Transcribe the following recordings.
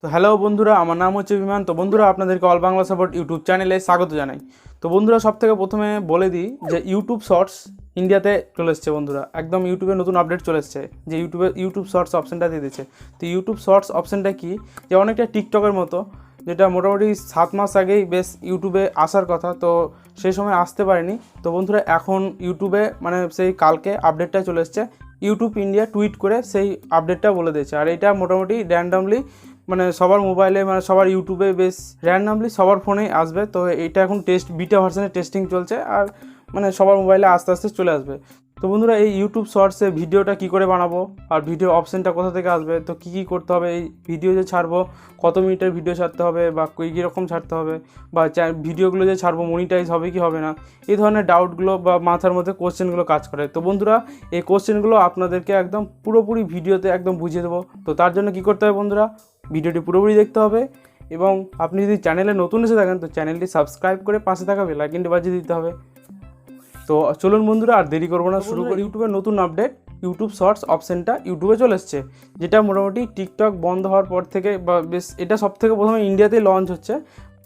তো হ্যালো বন্ধুরা, আমার নাম হচ্ছে বিমান। তো বন্ধুরা, আপনাদেরকে অল বাংলা সাপোর্ট ইউটিউব চ্যানেলে স্বাগত জানাই। তো বন্ধুরা, সবথেকে প্রথমে বলে দিই যে ইউটিউব শর্টস ইন্ডিয়াতে চলে এসছে বন্ধুরা। একদম ইউটিউবে নতুন আপডেট চলে এসছে যে ইউটিউব শর্টস অপশানটা দিয়ে দিচ্ছে। তো ইউটিউব শর্টস অপশানটা কি, যে অনেকটা টিকটকের মতো, যেটা মোটামুটি 7 মাস আগেই বেশ ইউটিউবে আসার কথা, তো সেই সময় আসতে পারেনি। তো বন্ধুরা, এখন ইউটিউবে মানে সেই কালকে আপডেটটা চলে এসছে। ইউটিউব ইন্ডিয়া টুইট করে সেই আপডেটটা বলে দিয়েছে। আর এটা মোটামুটি র্যান্ডামলি মানে সবার মোবাইলে, মানে সবার ইউটিউবে বেশ র্যান্ডামলি সবার ফোনেই আসবে। তো এইটা এখন বিটা ভার্সনে টেস্টিং চলছে, আর মানে সবার মোবাইলে আস্তে আস্তে চলে আসবে। তো বন্ধুরা, এই ইউটিউব শর্টসে ভিডিওটা কী করে বানাবো, আর ভিডিও অপশানটা কোথা থেকে আসবে, তো কী করতে হবে, এই ভিডিও যে ছাড়বো কত মিনিটের ভিডিও ছাড়তে হবে, বা কীরকম ছাড়তে হবে, বা ভিডিওগুলো যে ছাড়বো মনিটাইজ হবে কি হবে না, এই ধরনের ডাউটগুলো বা মাথার মধ্যে কোশ্চেনগুলো কাজ করে। তো বন্ধুরা, এই কোশ্চেনগুলো আপনাদেরকে একদম পুরোপুরি ভিডিওতে একদম বুঝিয়ে দেবো। তো তার জন্য কী করতে হবে বন্ধুরা, ভিডিওটি পুরোপুরি দেখতে হবে, এবং আপনি যদি চ্যানেলে নতুন এসে থাকেন তো চ্যানেলটি সাবস্ক্রাইব করে পাশে থাকা বেল আইকনটি বাজিয়ে দিতে হবে। তো চলুন বন্ধুরা, আর দেরি করবো না, শুরু করি। ইউটিউবের নতুন আপডেট, ইউটিউব শর্টস অপশানটা ইউটিউবে চলে এসছে, যেটা মোটামুটি টিকটক বন্ধ হওয়ার পর থেকে, বা বেশ এটা সব থেকে প্রথমে ইন্ডিয়াতেই লঞ্চ হচ্ছে।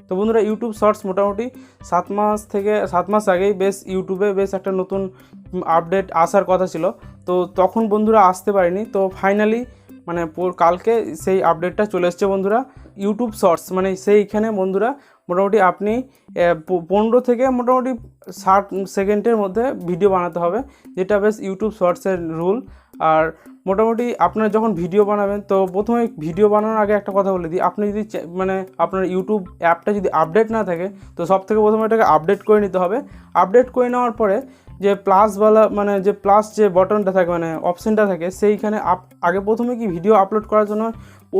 তো বন্ধুরা, ইউটিউব শর্টস মোটামুটি 7 মাস আগেই বেশ ইউটিউবে বেশ একটা নতুন আপডেট আসার কথা ছিল। তো তখন বন্ধুরা আসতে পারেনি। তো ফাইনালি মানে কালকে সেই আপডেটটা চলে এসছে বন্ধুরা। ইউটিউব শর্টস মানে সেইখানে বন্ধুরা মোটামুটি আপনি 15 থেকে মোটামুটি 60 সেকেন্ডের মধ্যে ভিডিও বানাতে হবে, যেটা বেশ ইউটিউব শর্টসের রুল। আর মোটামুটি আপনার যখন ভিডিও বানাবেন, তো প্রথমে ভিডিও বানানোর আগে একটা কথা বলে দিই, আপনি যদি মানে আপনার ইউটিউব অ্যাপটা যদি আপডেট না থাকে, তো সব থেকে প্রথমে এটাকে আপডেট করে নিতে হবে। আপডেট করে নেওয়ার পরে যে প্লাসওয়ালা মানে যে প্লাস যে বটনটা থাকে, মানে অপশানটা থাকে, সেইখানে আগে প্রথমে কি ভিডিও আপলোড করার জন্য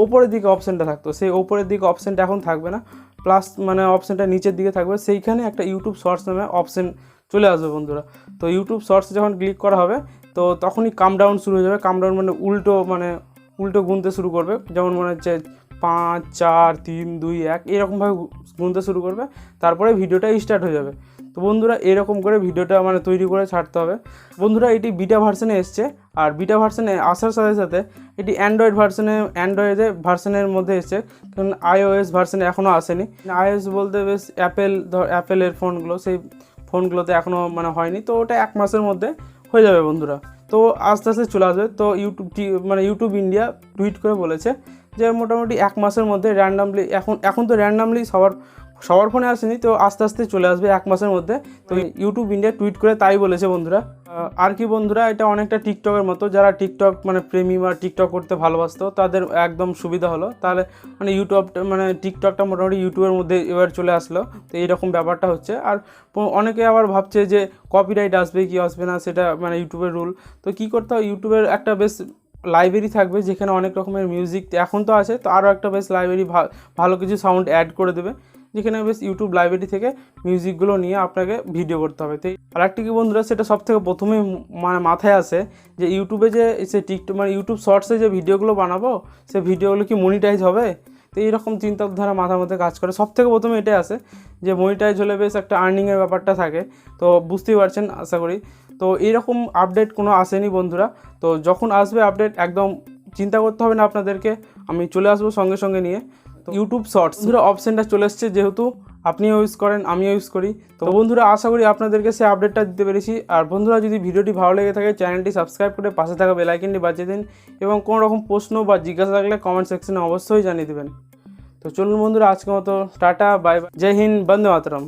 ওপরের দিকে অপশানটা থাকতো, সেই ওপরের দিকে অপশানটা এখন থাকবে না, প্লাস মানে অপশানটা নিচের দিকে থাকবে। সেইখানে একটা ইউটিউব শর্টস নামে অপশান চলে আসবে বন্ধুরা। তো ইউটিউব শর্টস যখন ক্লিক করা হবে, তো তখনই কাম ডাউন শুরু হয়ে যাবে। কাম ডাউন মানে উল্টো গুনতে শুরু করবে, যেমন মনে হচ্ছে 5 4 3 2 1 এরকমভাবে গুনতে শুরু করবে, তারপরে ভিডিওটা স্টার্ট হয়ে যাবে। তো বন্ধুরা, এরকম করে ভিডিওটা মানে তৈরি করে ছাড়তে হবে। বন্ধুরা, এটি বিটা ভার্সনে এসছে, আর বিটা ভার্সনে আসার সাথে সাথে এটি অ্যান্ড্রয়েডের ভার্সনের মধ্যে এসছে, কারণ iOS ভার্সনে এখনও আসেনি। iOS বলতে বেশ অ্যাপেলের ফোনগুলো, সেই ফোনগুলোতে এখনও মানে হয়নি। তো ওটা 1 মাসের মধ্যে হয়ে যাবে বন্ধুরা। তো আস্তে আস্তে চলে আসবে। তো ইউটিউব ইন্ডিয়া টুইট করে বলেছে যে মোটামুটি 1 মাসের মধ্যে র্যান্ডামলি, এখন তো র্যান্ডামলি সবার ফোনে আসেনি, তো আস্তে আস্তে চলে আসবে 1 মাসের মধ্যে। তো ইউটিউব ইন্ডিয়া টুইট করে তাই বলেছে বন্ধুরা। আর কি বন্ধুরা, এটা অনেকটা টিকটকের মতো, যারা টিকটক মানে প্রেমী বা টিকটক করতে ভালোবাসতো তাদের একদম সুবিধা হলো। তাহলে মানে টিকটকটা মোটামুটি ইউটিউবের মধ্যে এবার চলে আসলো। তো এইরকম ব্যাপারটা হচ্ছে। আর অনেকে আবার ভাবছে যে কপিরাইট আসবে কি আসবে না, সেটা মানে ইউটিউবের রুল। তো কী করতে হবে, ইউটিউবের একটা বেশ লাইব্রেরি থাকবে, যেখানে অনেক রকমের মিউজিক এখন তো আছে, তো আরও একটা বেশ লাইব্রেরি ভালো কিছু সাউন্ড অ্যাড করে দেবে, যেখানে বেশ ইউটিউব লাইব্রেরি থেকে মিউজিকগুলো নিয়ে আপনাকে ভিডিও করতে হবে। তো আর একটি কি বন্ধুরা, সেটা সব থেকে প্রথমেই মানে মাথায় আসে যে ইউটিউবে যে সে টিকটক মানে ইউটিউব শর্টসে যে ভিডিওগুলো বানাবো, সে ভিডিওগুলো কি মনিটাইজ হবে। তো এইরকম চিন্তাধারা মাথার মধ্যে কাজ করে। সব থেকে প্রথমে এটাই আসে যে মনিটাইজ হলে বেশ একটা আর্নিংয়ের ব্যাপারটা থাকে। তো বুঝতেই পারছেন আশা করি। তো এইরকম আপডেট কোনো আসেনি বন্ধুরা। তো যখন আসবে আপডেট, একদম চিন্তা করতে হবে না আপনাদেরকে, আমি চলে আসবো সঙ্গে সঙ্গে নিয়ে। তো ইউটিউব শর্টস বন্ধুরা অপশানটা চলে এসছে, যেহেতু আপনিও ইউজ করেন আমিও ইউজ করি। তো বন্ধুরা, আশা করি আপনাদেরকে সেই আপডেটটা দিতে পেরেছি। আর বন্ধুরা, যদি ভিডিওটি ভালো লেগে থাকে, চ্যানেলটি সাবস্ক্রাইব করে পাশে থাকা বেল আইকনটি বাজিয়ে দিন, এবং কোনো রকম প্রশ্ন বা জিজ্ঞাসা থাকলে কমেন্ট সেকশনে অবশ্যই জানিয়ে দেবেন। তো চলুন বন্ধুরা, আজকের মতো টাটা, বাই বাই, জয় হিন্দ, বন্দে মাতরম।